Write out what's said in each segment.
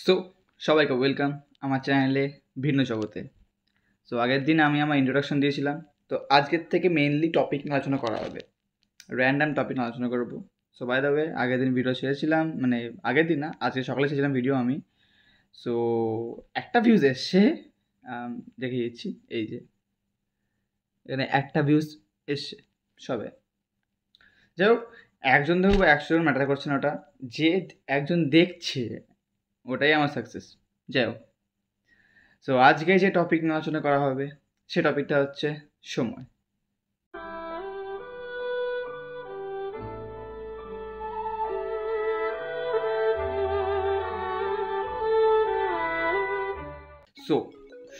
So সবাইকে welcome আমার চ্যানেলে ভিন্ন জগতে। সো আগের দিন আমি আমার ইন্ট্রোডাকশন দিয়েছিলাম, তো আজকের থেকে মেইনলি টপিক নিয়ে আলোচনা করা হবে, র্যান্ডাম টপিক নিয়ে আলোচনা করবো। সো বাই দ্য ওয়ে, আগের দিন ভিডিও ছেড়েছিলাম, মানে আগের দিন না, আজকে সকালে ছেড়েছিলাম ভিডিও আমি। সো একটা ভিউজ এসছে, দেখে দিচ্ছি, এই যে এখানে একটা ভিউজ এসছে সবে। যাই হোক, একজন দেখুক বা 100 জন ম্যাটার করছে না, ওটা যে একজন দেখছে ওটাই আমার সাকসেস। যাই হোক, সো আজকে যে টপিক নিয়ে আলোচনা করা হবে সে টপিকটা হচ্ছে সময়। সো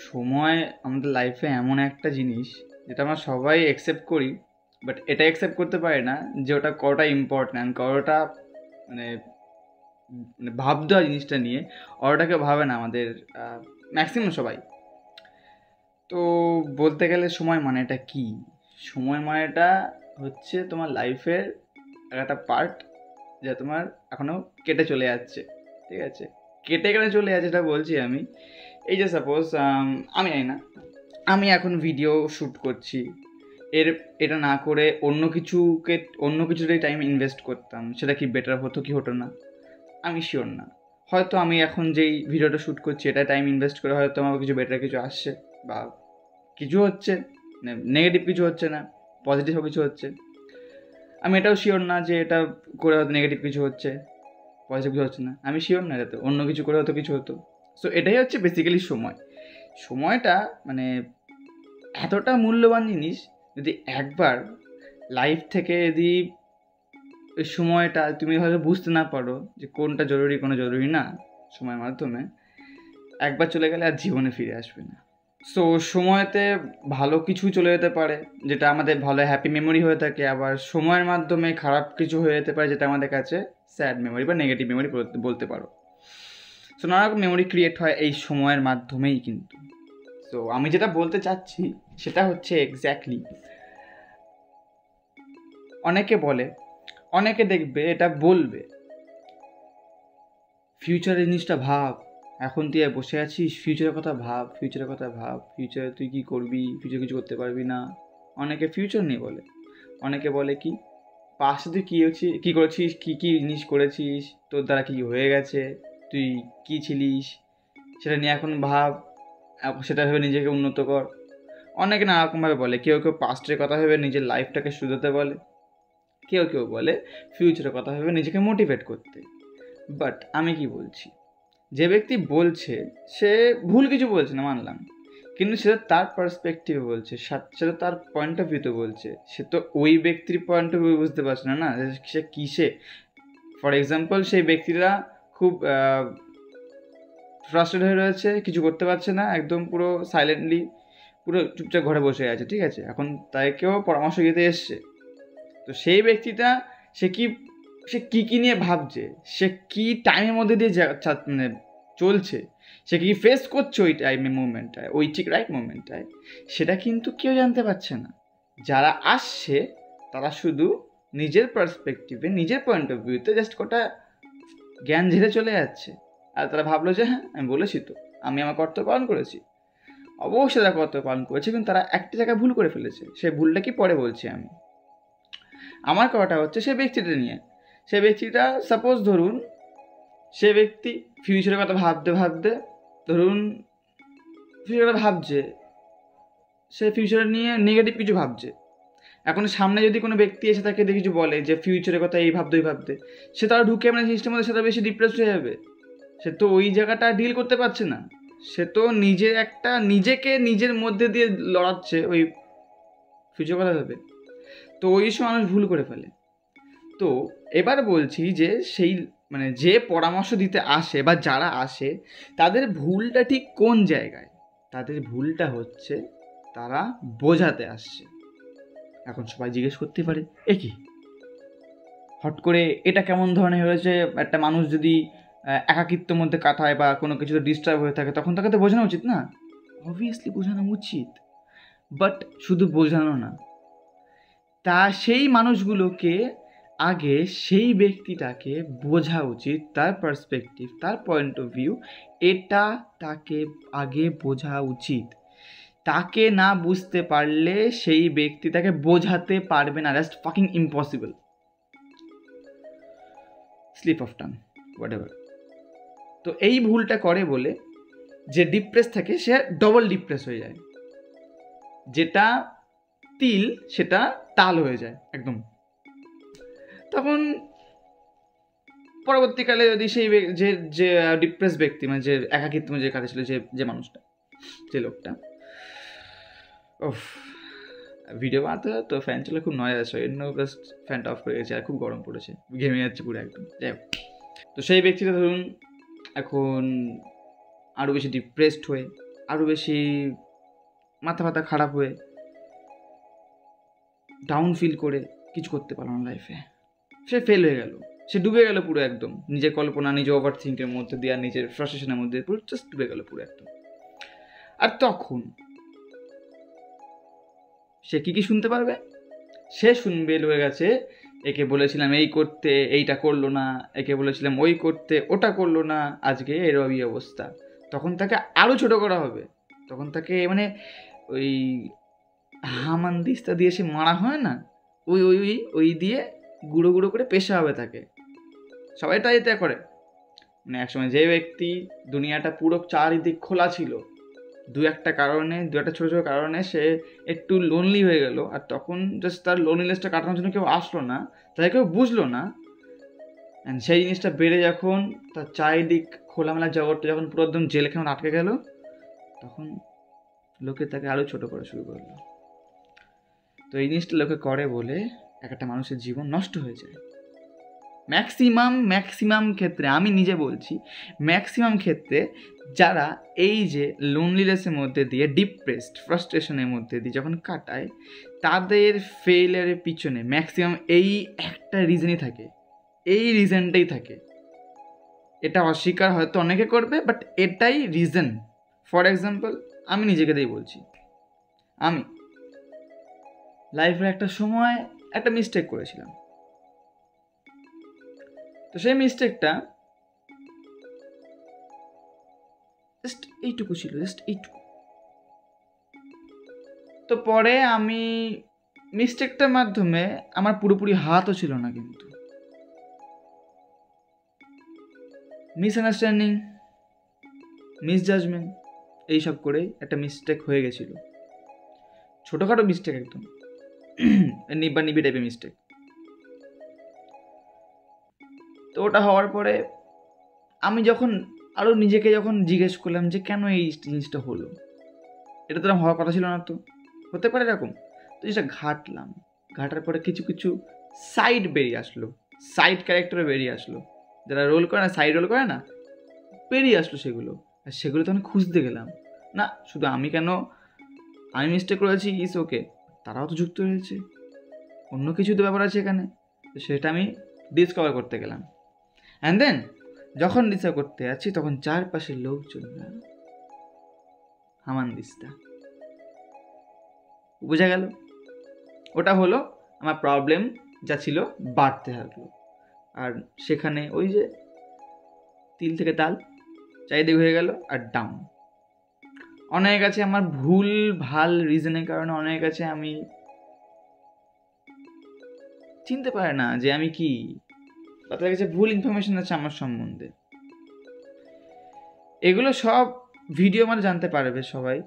সময় আমাদের লাইফে এমন একটা জিনিস যেটা আমরা সবাই অ্যাকসেপ্ট করি, বাট এটা অ্যাকসেপ্ট করতে পারি না যে ওটা কতটা ইম্পর্ট্যান্ট, কতটা মানে মানে ভাবতে হয় জিনিসটা নিয়ে, ওটাকে ভাবে না আমাদের ম্যাক্সিমাম সবাই। তো বলতে গেলে সময় মানেটা কি? সময় মানেটা হচ্ছে তোমার লাইফের একটা পার্ট যা তোমার এখনও কেটে চলে যাচ্ছে, ঠিক আছে? কেটে কেটে চলে যাচ্ছে এটা বলছি আমি। এই যে সাপোজ আমি জানি না, আমি এখন ভিডিও শ্যুট করছি, এটা না করে অন্য কিছুতে টাইম ইনভেস্ট করতাম, সেটা কি বেটার হতো কি হতো না আমি শিওর না। হয়তো আমি এখন যেই ভিডিওটা শ্যুট করছি এটা টাইম ইনভেস্ট করে হয়তো আমার কিছু বেটার কিছু আসছে, বা কিছু হচ্ছে, নেগেটিভ কিছু হচ্ছে না, পজিটিভও কিছু হচ্ছে। আমি এটাও শিওর না যে এটা করে হয়তো নেগেটিভ কিছু হচ্ছে, পজিটিভ কিছু হচ্ছে না, আমি শিওর না এটাতে অন্য কিছু করে হয়তো কিছু হতো। সো এটাই হচ্ছে বেসিক্যালি সময়। সময়টা মানে এতটা মূল্যবান জিনিস, যদি একবার লাইফ থেকে যদি ওই সময়টা তুমি হয়তো বুঝতে না পারো যে কোনটা জরুরি কোনো জরুরি না, সময়ের মাধ্যমে একবার চলে গেলে আর জীবনে ফিরে আসবে না। সো সময়তে ভালো কিছু চলে যেতে পারে যেটা আমাদের ভালো হ্যাপি মেমোরি হয়ে থাকে, আবার সময়ের মাধ্যমে খারাপ কিছু হয়ে যেতে পারে যেটা আমাদের কাছে স্যাড মেমোরি বা নেগেটিভ মেমোরি বলতে পারো। সো নানা রকম মেমোরি ক্রিয়েট হয় এই সময়ের মাধ্যমেই কিন্তু। সো আমি যেটা বলতে চাচ্ছি সেটা হচ্ছে এক্স্যাক্টলি, অনেকে দেখবে এটা বলবে, ফিউচারের জিনিসটা ভাব, এখন তুই বসে আছিস, ফিউচারের কথা ভাব, ফিউচারে তুই কী করবি, ফিউচার কিছু করতে পারবি না। অনেকে ফিউচার নিয়ে বলে, অনেকে বলে কি পাস্টে তুই কী করেছিস, কী জিনিস করেছিস, তোর দ্বারা কী হয়ে গেছে, তুই কী ছিলিস সেটা নিয়ে এখন ভাব, সেটা ভেবে নিজেকে উন্নত কর। অনেকে নানারকমভাবে বলে, কেউ পাস্টের কথা ভেবে নিজের লাইফটাকে শুধরাতে বলে, কেউ বলে ফিউচারের কথা ভেবে নিজেকে মোটিভেট করতে। বাট আমি কি বলছি, যে ব্যক্তি বলছে সে ভুল কিছু বলছে না মানলাম, কিন্তু সেটা তার পার্সপেক্টিভে বলছে, সেটা তার পয়েন্ট অফ ভিউতে বলছে, সে তো ওই ব্যক্তির পয়েন্ট অফ ভিউ বুঝতে পারছে না, না সে কিসে। ফর এক্সাম্পল, সেই ব্যক্তিরা খুব ফ্রাস্ট্রেট হয়ে রয়েছে, কিছু করতে পারছে না, একদম পুরো সাইলেন্টলি পুরো চুপচাপ ঘরে বসে আছে, ঠিক আছে? এখন তাকেও পরামর্শ দিতে এসছে, তো সেই ব্যক্তিটা সে কী নিয়ে ভাবছে, সে কী টাইমের মধ্যে দিয়ে মানে চলছে, সে কী ফেস করছে ওই মুভমেন্টটায়, ওই ঠিক রাইট মুভমেন্টটায়, সেটা কিন্তু কেউ জানতে পারছে না। যারা আসছে তারা শুধু নিজের পার্সপেক্টিভে, নিজের পয়েন্ট অফ ভিউতে জাস্ট কটা জ্ঞান ঝেড়ে চলে যাচ্ছে, আর তারা ভাবলো যে হ্যাঁ আমি বলেছি তো, আমি আমার কর্তব্য পালন করেছি। অবশ্যই তারা কর্তব্য পালন করেছে, কিন্তু তারা একটা জায়গায় ভুল করে ফেলেছে। সেই ভুলটা কি পরে বলছি আমি। আমার কথাটা হচ্ছে সে ব্যক্তিটা নিয়ে। সে ব্যক্তিটা সাপোজ ধরুন, সে ব্যক্তি ফিউচারের কথা ভাবতে ধরুন ফিউচারে ভাবছে, সে ফিউচার নিয়ে নেগেটিভ কিছু ভাবছে। এখন সামনে যদি কোনো ব্যক্তি এসে তাকে দেখে কিছু বলে যে ফিউচারের কথা এই ভাবতে, সে তারা ঢুকে মানে জিনিসটার মধ্যে সেটা বেশি ডিপ্রেসড হয়ে যাবে। সে তো ওই জায়গাটা ডিল করতে পারছে না, সে তো নিজেকে নিজের মধ্যে দিয়ে লড়াচ্ছে ওই ফিউচার কথা ভেবে। তো ওই সময় মানুষ ভুল করে ফেলে। তো এবার বলছি যে সেই মানে যে পরামর্শ দিতে আসে বা যারা আসে, তাদের ভুলটা ঠিক কোন জায়গায়? তাদের ভুলটা হচ্ছে তারা বোঝাতে আসছে। এখন সবাই জিজ্ঞেস করতে পারে, এ কি হট করে এটা কেমন ধরনের হয়েছে? একটা মানুষ যদি একাকিত্বের মধ্যে কাটায় বা কোনো কিছুতে ডিস্টার্ব হয়ে থাকে, তখন তাকে তো বোঝানো উচিত না? অবভিয়াসলি বোঝানো উচিত, বাট শুধু বোঝানো না, তা সেই মানুষগুলোকে আগে সেই ব্যক্তিটাকে বোঝা উচিত, তার পার্সপেক্টিভ, তার পয়েন্ট অফ ভিউ, এটা তাকে আগে বোঝা উচিত। তাকে না বুঝতে পারলে সেই ব্যক্তি তাকে বোঝাতে পারবে না। Just fucking impossible. Slip of tongue, whatever. তো এই ভুলটা করে বলে যে ডিপ্রেস থাকে সে ডবল ডিপ্রেস হয়ে যায়, যেটা তিল সেটা তাল হয়ে যায় একদম। তখন পরবর্তীকালে যদি সেই যে যে ডিপ্রেস ব্যক্তি, মানে যে একাকিত্ব যে কাজে ছিল, যে মানুষটা, যে লোকটা, ভিডিও বানাতে তো ফ্যান চলে খুব নয় আছে, এর জাস্ট ফ্যানটা অফ করে গেছে, আর খুব গরম পড়েছে, ঘেমে যাচ্ছে পুরো একদম। যাই হোক, তো সেই ব্যক্তিটা ধরুন এখন আরও বেশি ডিপ্রেসড হয়ে, আরও বেশি মাথা ব্যথা খারাপ হয়ে, ডাউন ফিল করে কিছু করতে পারলো না লাইফে। সে ফেল হয়ে গেল, সে ডুবে গেল পুরো একদম নিজের কল্পনা, নিজের ওভার থিঙ্কের মধ্যে দিয়ে, আর নিজের ফ্রাস্ট্রেশনের মধ্যে পুরো জাস্ট ডুবে গেল পুরো একদম। আর তখন সে কি শুনতে পারবে? সে শুনবে লোকের কাছে, একে বলেছিলাম এই করতে, এইটা করলো না, একে বলেছিলাম ওই করতে, ওটা করলো না, আজকে এরকমই অবস্থা। তখন তাকে আরও ছোট করা হবে, তখন তাকে মানে ওই হামানদিস্তা দিয়ে সে মারা হয় না, ওই ওই ওই ওই দিয়ে গুঁড়ো গুঁড়ো করে পেশা হবে তাকে। সবাই তাই এটা করে। মানে একসময় যে ব্যক্তি দুনিয়াটা পুরো চারিদিক খোলা ছিল, দু একটা ছোটো ছোটো কারণে সে একটু লোনলি হয়ে গেল, আর তখন জাস্ট তার লোনলিনেসটা কাটানোর জন্য কেউ আসলো না, তাই কেউ বুঝলো না। অ্যান্ড সেই জিনিসটা বেড়ে যখন তার চারিদিক খোলামেলা জগৎটা যখন পুরো একদম জেলখানা আটকে গেল, তখন লোকে তাকে আরও ছোটো করা শুরু করলো। তো এই জিনিসটা লোকে করে বলে একটা মানুষের জীবন নষ্ট হয়ে যায়। ম্যাক্সিমাম ক্ষেত্রে, আমি নিজে বলছি, ম্যাক্সিমাম ক্ষেত্রে যারা এই যে লোনলিনেসের মধ্যে দিয়ে, ডিপ্রেসড ফ্রাস্ট্রেশনের মধ্যে দিয়ে যখন কাটায়, তাদের ফেইলিয়ারের পিছনে ম্যাক্সিমাম এই একটা রিজনই থাকে, এই রিজনটাই থাকে। এটা অস্বীকার হয়তো অনেকে করবে, বাট এটাই রিজন। ফর এক্সাম্পল, আমি নিজেকে দিয়ে বলছি, আমি লাইফের একটা সময় একটা মিস্টেক করেছিলাম। তো সেই মিস্টেকটা জাস্ট এইটুকু ছিল, জাস্ট এইটুকু। তো পরে আমি মিস্টেকটার মাধ্যমে আমার পুরোপুরি হাতও ছিল না, কিন্তু মিসআন্ডারস্ট্যান্ডিং, মিসজাজমেন্ট, এইসব করেই একটা মিস্টেক হয়ে গেছিল। ছোটোখাটো মিস্টেক, একদম নিব্বা নিবি টাইপের মিস্টেক। তো ওটা হওয়ার পরে আমি যখন আরও নিজেকে যখন জিজ্ঞেস করলাম যে কেন এই জিনিসটা হলো, এটা তো হওয়ার কথা ছিল না, তো হতে পারে এরকম। তো জিনিসটা ঘাটার পরে কিছু কিছু সাইড বেরিয়ে আসলো, সাইড ক্যারেক্টারে বেরিয়ে আসলো, যারা রোল করে না, সাইড রোল করে না, বেরিয়ে আসলো সেগুলো। আর সেগুলো তখন খুঁজতে গেলাম, না শুধু আমি কেন, আমি মিস্টেক করেছি ইস ওকে, তারাও তো যুক্ত হয়েছে, অন্য কিছু তো ব্যাপার আছে এখানে। তো সেটা আমি ডিসকভার করতে গেলাম। অ্যান্ড দেন যখন ডিসকভার করতে যাচ্ছি, তখন চারপাশের লোকজনরা হামানদিস্তা, বোঝা গেল ওটা হলো আমার প্রবলেম যা ছিল বাড়তে থাকলো। আর সেখানে ওই যে তিল থেকে তাল চারিদিক হয়ে গেল, আর ডাউন। অনেক আছে আমার ভুল ভাল রিজনের কারণে, অনেক আছে আমি চিনতে পারে না যে আমি কি, বা তার কাছে ভুল ইনফরমেশন আছে আমার সম্বন্ধে। এগুলো সব ভিডিও মানে জানতে পারবে সবাই,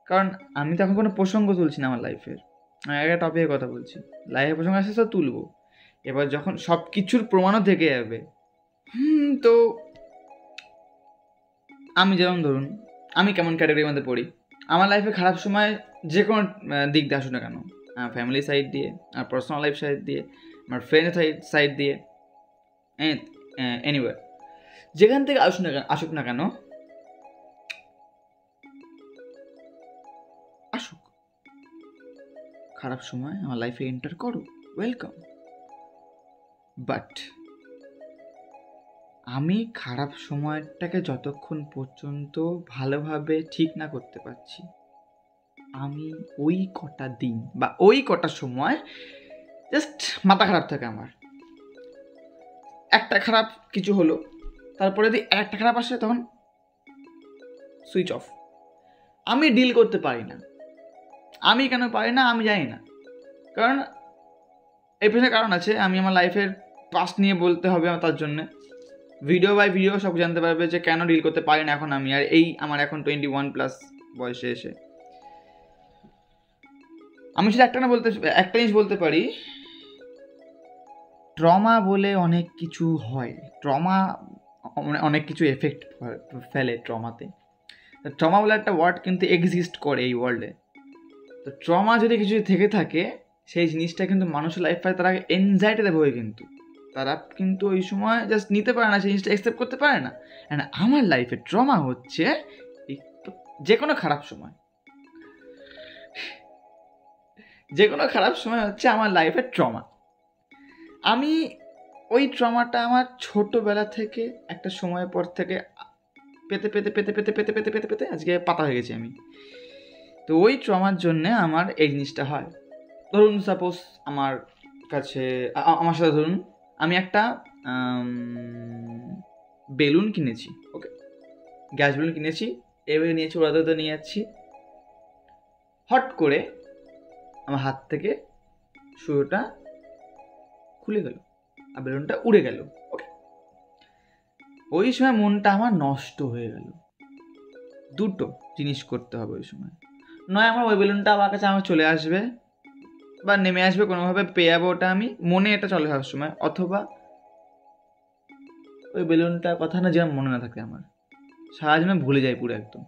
কারণ আমি তো এখন কোনো প্রসঙ্গ তুলছি না আমার লাইফের, আমি একটা টপিকের কথা বলছি। লাইফের প্রসঙ্গ আসে তো তুলবো, এবার যখন সব কিছুর প্রমাণও থেকে যাবে। তো আমি যেমন ধরুন, আমি কেমন ক্যাটাগরির মধ্যে পড়ি, আমার লাইফে খারাপ সময় যে কোনো দিক দিয়ে আসুক না কেন, আমার ফ্যামিলি সাইড দিয়ে, আমার পার্সোনাল লাইফ সাইড দিয়ে, আমার ফ্রেন্ড সাইড দিয়ে, এনিওয়ে যেখান থেকে আসুক না কেন, আসুক, খারাপ সময় আমার লাইফে এন্টার করো, ওয়েলকাম। বাট আমি খারাপ সময়টাকে যতক্ষণ পর্যন্ত ভালোভাবে ঠিক না করতে পারছি, আমি ওই কটা দিন বা ওই কটা সময় জাস্ট মাথা খারাপ থাকে আমার, একটা খারাপ কিছু হলো, তারপরে যদি একটা খারাপ আসে তখন সুইচ অফ। আমি ডিল করতে পারি না। আমি কেন পারি না আমি জানি না, কারণ এই পেছনে কারণ আছে। আমি আমার লাইফের পাস্ট নিয়ে বলতে হবে আমার, তার জন্যে ভিডিও বাই ভিডিও সব জানতে পারবে যে কেন ডিল করতে পারি না এখন আমি। আর এই আমার এখন 21+ বয়সে এসে আমি শুধু একটা জিনিস বলতে পারি, ট্রমা বলে অনেক কিছু হয়। ট্রমা অনেক কিছু এফেক্ট ফেলে ট্রমাতে। ট্রমা বলে একটা ওয়ার্ড কিন্তু এক্সিস্ট করে এই ওয়ার্ল্ডে। তো ট্রমা যদি কিছু থেকে থাকে, সেই জিনিসটা কিন্তু মানুষের লাইফ পায়, তারা এনজাইটিতে ভোগে, কিন্তু তারা কিন্তু ওই সময় জাস্ট নিতে পারে না, সেই জিনিসটা অ্যাকসেপ্ট করতে পারে না। অ্যান্ড আমার লাইফে ট্রমা হচ্ছে যে কোনো খারাপ সময় হচ্ছে আমার লাইফের ট্রমা। আমি ওই ট্রমাটা আমার ছোটোবেলা থেকে একটা সময়ের পর থেকে পেতে পেতে পেতে পেতে পেতে পেতে পেতে পেতে আজকে পাতা হয়ে গেছি আমি। তো ওই ট্রমার জন্যে আমার এই জিনিসটা হয়। ধরুন সাপোজ আমার সাথে ধরুন আমি একটা বেলুন কিনেছি, ওকে, গ্যাস বেলুন কিনেছি, এবারে নিয়েছি, ওড়াতে নিয়ে যাচ্ছি, হট করে আমার হাত থেকে সুতোটা খুলে গেল আর বেলুনটা উড়ে গেল, ওকে। ওই সময় মনটা আমার নষ্ট হয়ে গেল। দুটো জিনিস করতে হবে ওই সময়, নয় আমার ওই বেলুনটা আমার কাছে আমার চলে আসবে বা নেমে আসবে, কোনোভাবে পেয়ে যাবো ওটা, আমি মনে এটা চলে সব সময়, অথবা ওই বেলুনটার কথা না যেন মনে না থাকে, আমার সারা জীবন ভুলে যাই পুরো একদম।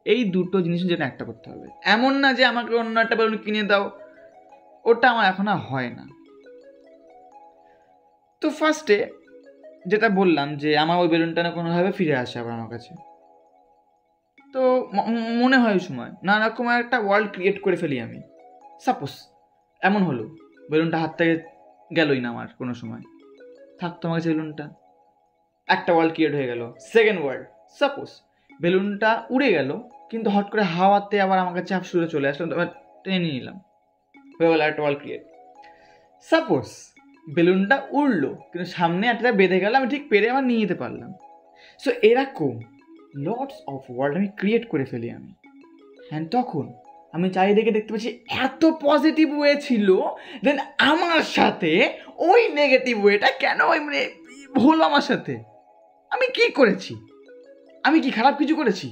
এই দুটো জিনিস যেন একটা করতে হবে। এমন না যে আমাকে অন্য একটা বেলুন কিনে দাও, ওটা আমার এখন আর হয় না। তো ফার্স্টে যেটা বললাম যে আমার ওই বেলুনটা না কোনোভাবে ফিরে আসে আবার আমার কাছে, তো মনে হয় ওই সময় নানা রকম একটা ওয়ার্ল্ড ক্রিয়েট করে ফেলি আমি। সাপোজ এমন হলো বেলুনটা হাত থেকে গেলই না আমার, কোনো সময় থাকতো আমার কাছে বেলুনটা, একটা ওয়ার্ল্ড ক্রিয়েট হয়ে গেল। সেকেন্ড ওয়ার্ল্ড, সাপোজ বেলুনটা উড়ে গেল, কিন্তু হট করে হাওয়াতে আবার আমার কাছে চাপ শুরু চলে আসলাম, টেনে নিয়ে নিলাম, হয়ে গেল একটা ওয়ার্ল্ড ক্রিয়েট। সাপোজ বেলুনটা উড়লো কিন্তু সামনে একটা বেঁধে গেল, আমি ঠিক পেরে আমার নিয়ে যেতে পারলাম। সো এরকম লটস অফ ওয়ার্ল্ড আমি ক্রিয়েট করে ফেলি আমি। হ্যাঁ, তখন আমি চারিদিকে দেখতে পাচ্ছি এত পজিটিভ ওয়ে ছিল, দেন আমার সাথে ওই নেগেটিভ ওয়েটা কেন হলো আমার সাথে? আমি কি করেছি? আমি কি খারাপ কিছু করেছি?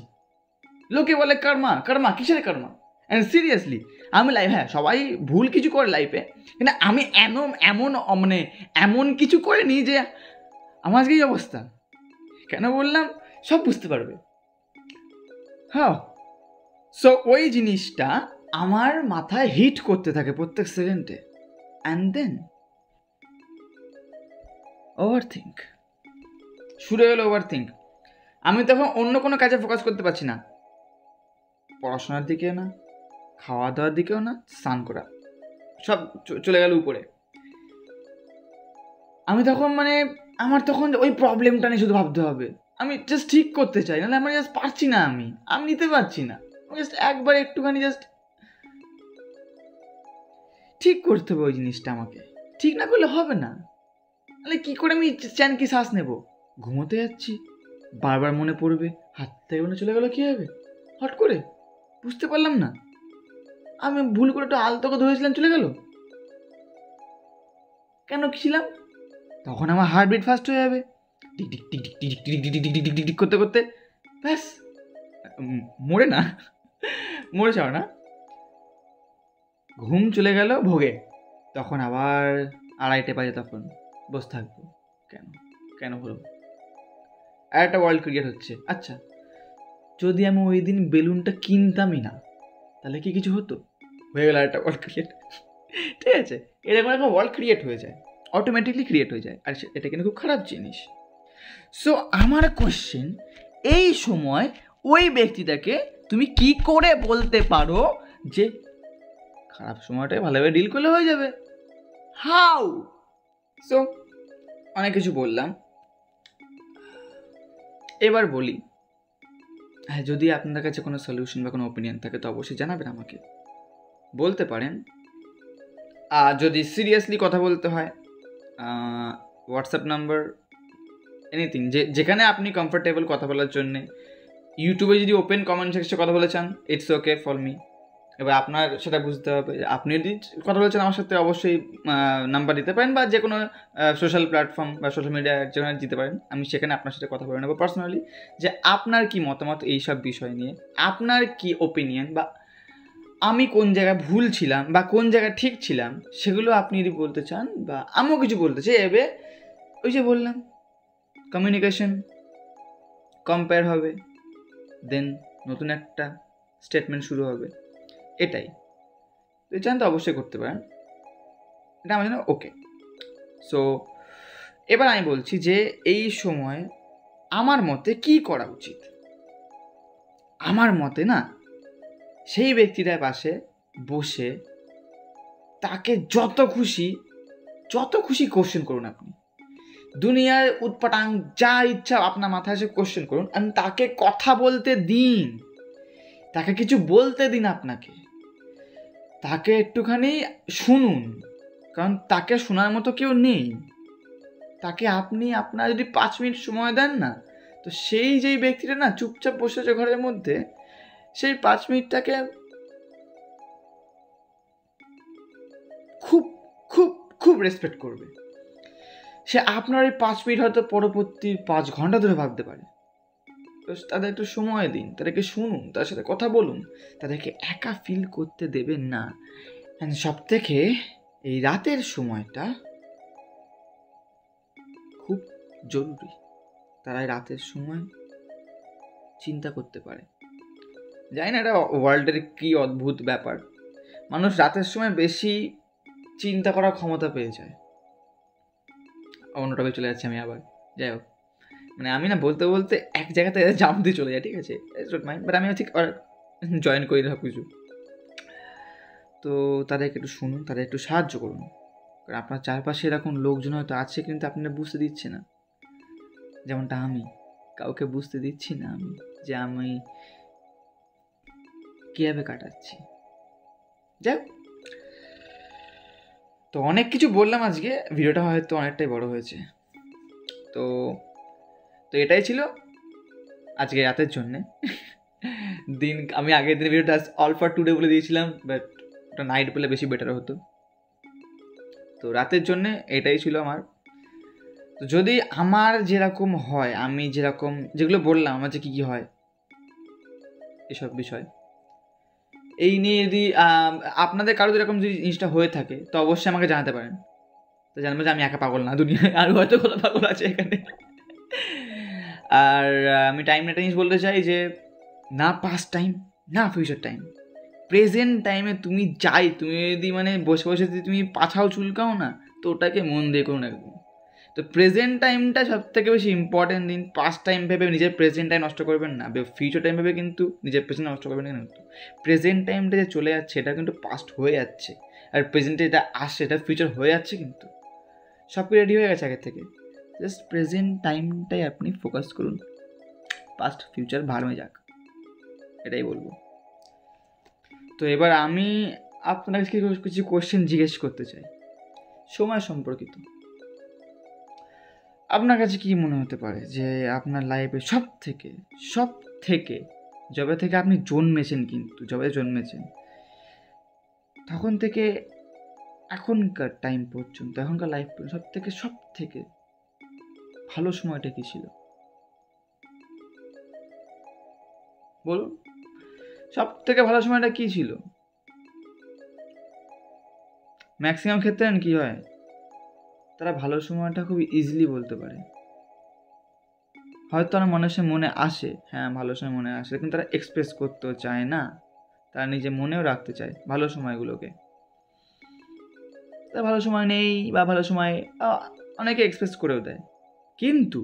লোকে বলে কর্মা, কিসের কর্মা? অ্যান্ড সিরিয়াসলি আমি হ্যাঁ, সবাই ভুল কিছু করে লাইফে, কিন্তু আমি এমন কিছু করিনি যে আমার আজকে এই অবস্থা। কেন বললাম সব বুঝতে পারবে। হ্যাঁ, সো ওই জিনিসটা আমার মাথায় হিট করতে থাকে প্রত্যেক সেকেন্ডে, অ্যান্ড দেন ওভারথিঙ্ক শুরু হলো। ওভারথিঙ্ক আমি তখন অন্য কোনো কাজে ফোকাস করতে পারছি না, পড়াশোনার দিকেও না, খাওয়া দাওয়ার দিকেও না, স্নান করা, সব চলে গেল উপরে। আমি তখন আমার তখন ওই প্রবলেমটা নিয়ে শুধু ভাবতে হবে, আমি জাস্ট ঠিক করতে চাই, নাহলে আমি জাস্ট পারছি না, আমি নিতে পারছি না, জাস্ট একবার একটুখানি জাস্ট ঠিক করতে হবে ওই জিনিসটা। আমাকে ঠিক না করলে হবে না, তাহলে কী করে আমি চ্যান কি শ্বাস নেব? ঘুমোতে যাচ্ছি, বারবার মনে পড়বে, হাত থেকে মনে চলে গেল, কী হবে হট করে বুঝতে পারলাম না, আমি ভুল করে একটু আলতোকে ধরেছিলাম, চলে গেল, কেন ছিলাম? তখন আমার হার্টবিট ফাস্ট হয়ে যাবে, tick tick tick tick tick tick tick tick tick tick tick করতে করতে ব্যাস মরে যাও না, ঘুম চলে গেল ভোগে। তখন আবার 2:30 বাজে, তখন বসে থাকবো, কেন হলো? আর একটা ওয়ার্ল্ড ক্রিয়েট হচ্ছে। আচ্ছা, যদি আমি ওই দিন বেলুনটা কিনতামই না, তাহলে কি কিছু হতো? হয়ে গেল একটা ওয়ার্ল্ড ক্রিয়েট। ঠিক আছে, এরকম একটা ওয়ার্ল্ড ক্রিয়েট হয়ে যায়, অটোমেটিকলি ক্রিয়েট হয়ে যায়, আর এটা কিন্তু খুব খারাপ জিনিস। সো আমার কোশ্চেন, এই সময় ওই ব্যক্তিটাকে তুমি কি করে বলতে পারো যে খারাপ সময়টাই ভালোভাবে ডিল করলে হয়ে যাবে? হাউ? সো অনেক কিছু বললাম, এবার বলি, হ্যাঁ, যদি আপনাদের কাছে কোনো সলিউশন বা কোনো ওপিনিয়ন থাকে তো অবশ্যই জানাবেন, আমাকে বলতে পারেন। আর যদি সিরিয়াসলি কথা বলতে হয়, হোয়াটসঅ্যাপ নাম্বার, এনিথিং, যেখানে আপনি কমফোর্টেবল কথা বলার জন্যে। ইউটিউবে যদি ওপেন কমেন্ট সেকশনে কথা বলে চান, ইটস ওকে ফর মি। এবার আপনার সেটা বুঝতে হবে, আপনি যদি কথা বলেছেন আমার সাথে, অবশ্যই নাম্বার দিতে পারেন, বা যে কোনো সোশ্যাল প্ল্যাটফর্ম বা সোশ্যাল মিডিয়া যেখানে দিতে পারেন, আমি সেখানে আপনার সাথে কথা বলে নেবো পার্সোনালি, যে আপনার কি মতামত এইসব বিষয় নিয়ে, আপনার কি ওপিনিয়ন, বা আমি কোন জায়গায় ভুল ছিলাম বা কোন জায়গায় ঠিক ছিলাম, সেগুলো আপনি যদি বলতে চান, বা আমিও কিছু বলতে চাই। এবে ওই যে বললাম, কমিউনিকেশন কম্পেয়ার হবে, দেন নতুন একটা স্টেটমেন্ট শুরু হবে, এটাই। তো চান তো অবশ্যই করতে পারেন, এটা আমার জন্য ওকে। সো এবার আমি বলছি যে এই সময় আমার মতে কি করা উচিত। আমার মতে না, সেই ব্যক্তিটার পাশে বসে তাকে যত খুশি কোশ্চেন করুন আপনি, দুনিয়ার উৎপাটাং যা ইচ্ছা আপনার মাথায় এসে কোশ্চেন করুন, আর তাকে কথা বলতে দিন, তাকে কিছু বলতে দিন, আপনাকে তাকে একটুখানি শুনুন, কারণ তাকে শোনার মতো কেউ নেই। তাকে আপনি আপনার যদি 5 মিনিট সময় দেন না, তো সেই যেই ব্যক্তিটা না চুপচাপ বসেছে ঘরের মধ্যে, সেই 5 মিনিটটাকে খুব খুব খুব রেসপেক্ট করবে। সে আপনার এই 5 মিনিট হয়তো পরবর্তী 5 ঘন্টা ধরে ভাবতে পারে। তো তাদের একটু সময় দিন, তাদেরকে শুনুন, তার সাথে কথা বলুন, তাদেরকে একা ফিল করতে দেবেন না। অ্যান্ড সব থেকে এই রাতের সময়টা খুব জরুরি। তারা রাতের সময় চিন্তা করতে পারে। জানি না এটা ওয়ার্ল্ডের কী অদ্ভুত ব্যাপার, মানুষ রাতের সময় বেশি চিন্তা করার ক্ষমতা পেয়ে যায়। অন্য টপিক চলে যাচ্ছে আমি আবার, যাই হোক, মানে আমি না বলতে বলতে এক জায়গাতে জাম্প দিয়ে চলে যায়, ঠিক আছে, মাইন্ড, বাট আমি ঠিক জয়েন করি সব কিছু। তো তাদেরকে একটু শুনুন, তাদের একটু সাহায্য করুন, কারণ আপনার চারপাশে এরকম লোকজন হয়তো আছে, কিন্তু আপনারা বুঝতে দিচ্ছে না। যেমনটা আমি কাউকে বুঝতে দিচ্ছি না আমি যে আমি কীভাবে কাটাচ্ছি। যাক, তো অনেক কিছু বললাম আজকে, ভিডিওটা হয়তো অনেকটাই বড় হয়েছে। তো তো এটাই ছিল আজকে রাতের জন্যে দিন। আমি আগের দিন ভিডিওটা অল ফর টুডে বলে দিয়েছিলাম, বাট ওটা নাইট বলে বেশি বেটার হতো। তো রাতের জন্যে এটাই ছিল আমার। তো যদি আমার যেরকম হয়, আমি যেরকম যেগুলো বললাম আমার যে কী কী হয় এসব বিষয়, এই নিয়ে যদি আপনাদের কারো যেরকম যদি জিনিসটা হয়ে থাকে, তো অবশ্যই আমাকে জানাতে পারেন। তো জানবো যে আমি একা পাগল না, দুনিয়ায় আরও হয়তো কোনো পাগল আছে এখানে। আর আমি টাইম একটা জিনিস বলতে চাই যে না পাস্ট টাইম, না ফিউচার টাইম, প্রেজেন্ট টাইমে তুমি যদি মানে বসে বসে যদি তুমি পাছাও চুলকাও না, তো ওটাকে মন দিয়ে করুন একদম। তো প্রেজেন্ট টাইমটা সব থেকে বেশি ইম্পর্টেন্ট দিন। পাস্ট টাইম ভেবে নিজের প্রেজেন্ট টাইম নষ্ট করবেন না, ফিউচার টাইম ভেবে কিন্তু নিজের প্রেজেন্ট নষ্ট করবেন না। কিন্তু প্রেজেন্ট টাইমটা যে চলে যাচ্ছে এটা কিন্তু পাস্ট হয়ে যাচ্ছে, আর প্রেজেন্টে এটা আসছে এটা ফিউচার হয়ে যাচ্ছে। কিন্তু সব রেডি হয়ে গেছে আগের থেকে, জাস্ট প্রেজেন্ট টাইমটাই আপনি ফোকাস করুন, পাস্ট ফিউচার ভালো হয়ে যাক, এটাই বলবো। তো এবার আমি আপনার কাছে কিছু কোশ্চেন জিজ্ঞেস করতে চাই সময় সম্পর্কিত। আপনার কাছে কি মনে হতে পারে যে আপনার লাইফে সব থেকে যবে থেকে আপনি জন্মেছেন, কিন্তু যবে জন্মেছেন তখন থেকে এখনকার টাইম পর্যন্ত, এখনকার লাইফ সব থেকে ভালো সময়টা কি ছিল বলুন? সব থেকে ভালো সময়টা কি ছিল? ম্যাক্সিমাম ক্ষেত্রে কি হয়, তারা ভালো সময়টা খুব ইজিলি বলতে পারে। হয়তো আমার মানুষের মনে আসে, হ্যাঁ ভালো সময় মনে আসে, কিন্তু তারা এক্সপ্রেস করতেও চায় না, তারা নিজে মনেও রাখতে চায় ভালো সময়গুলোকে। তার ভালো সময় নেই বা ভালো সময় অনেকে এক্সপ্রেস করেও দেয়। কিন্তু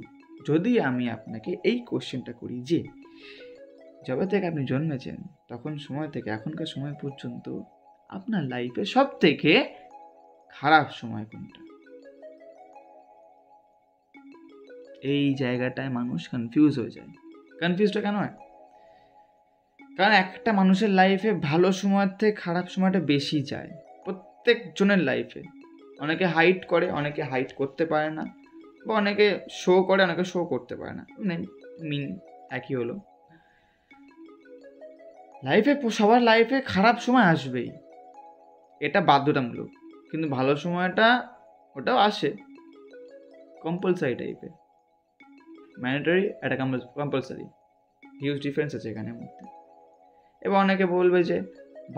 যদি আমি আপনাকে এই কোশ্চেনটা করি যে যবে থেকে আপনি জন্মেছেন তখন সময় থেকে এখনকার সময় পর্যন্ত আপনার লাইফে সব থেকে খারাপ সময় কোনটা? এই জায়গাটায় মানুষ কনফিউজ হয়ে যায়। কনফিউজটা কেন হয়? কারণ একটা মানুষের লাইফে ভালো সময়ের থেকে খারাপ সময়টা বেশি যায় প্রত্যেকজনের লাইফে। অনেকে হাইট করে, অনেকে হাইট করতে পারে না, বা অনেকে শো করে, অনেকে শো করতে পারে না, মানে মিন একই হলো। লাইফে সবার লাইফে খারাপ সময় আসবেই, এটা বাধ্যতামূলক, কিন্তু ভালো সময়টা ওটাও আসে, কম্পালসারি টাইপের, ম্যান্ডেটরি একটা কম্পালসারি, হিউজ ডিফারেন্স আছে এখানের মধ্যে। এবার অনেকে বলবে যে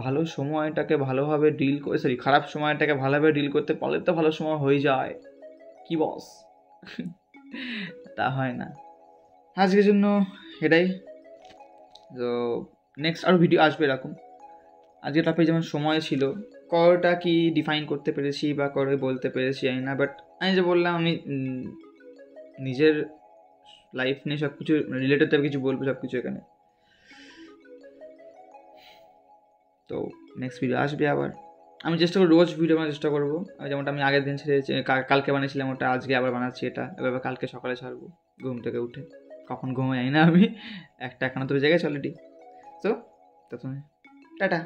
ভালো সময়টাকে ভালোভাবে ডিল করে, সরি খারাপ সময়টাকে ভালোভাবে ডিল করতে পারলে তো ভালো সময় হয়ে যায়, কি বস? তা হয় না। আজকের জন্য এটাই। তো নেক্সট আরও ভিডিও আসবে এরকম। আজকে টপিক যেমন সময় ছিল, করটা কি ডিফাইন করতে পেরেছি বা করে বলতে পেরেছি জানি না, বাট আমি যে বললাম আমি নিজের লাইফ নিয়ে সব কিছু রিলেটেড টাইপ কিছু বলবো, সব কিছু এখানে। তো নেক্সট ভিডিও আসবে আবার, আমি চেষ্টা করবো রোজ ভিডিও বানানোর চেষ্টা করবো। আমি যেমনটা আমি আগের দিন ছেড়েছি, কালকে বানিয়েছিলাম ওটা, আজকে আবার বানাচ্ছি এটা, এভাবে কালকে সকালে ছাড়বো ঘুম থেকে উঠে, কখন ঘুমে যাই না আমি, একটা একান্ন তো জায়গায় অলরেডি। তো টাটা।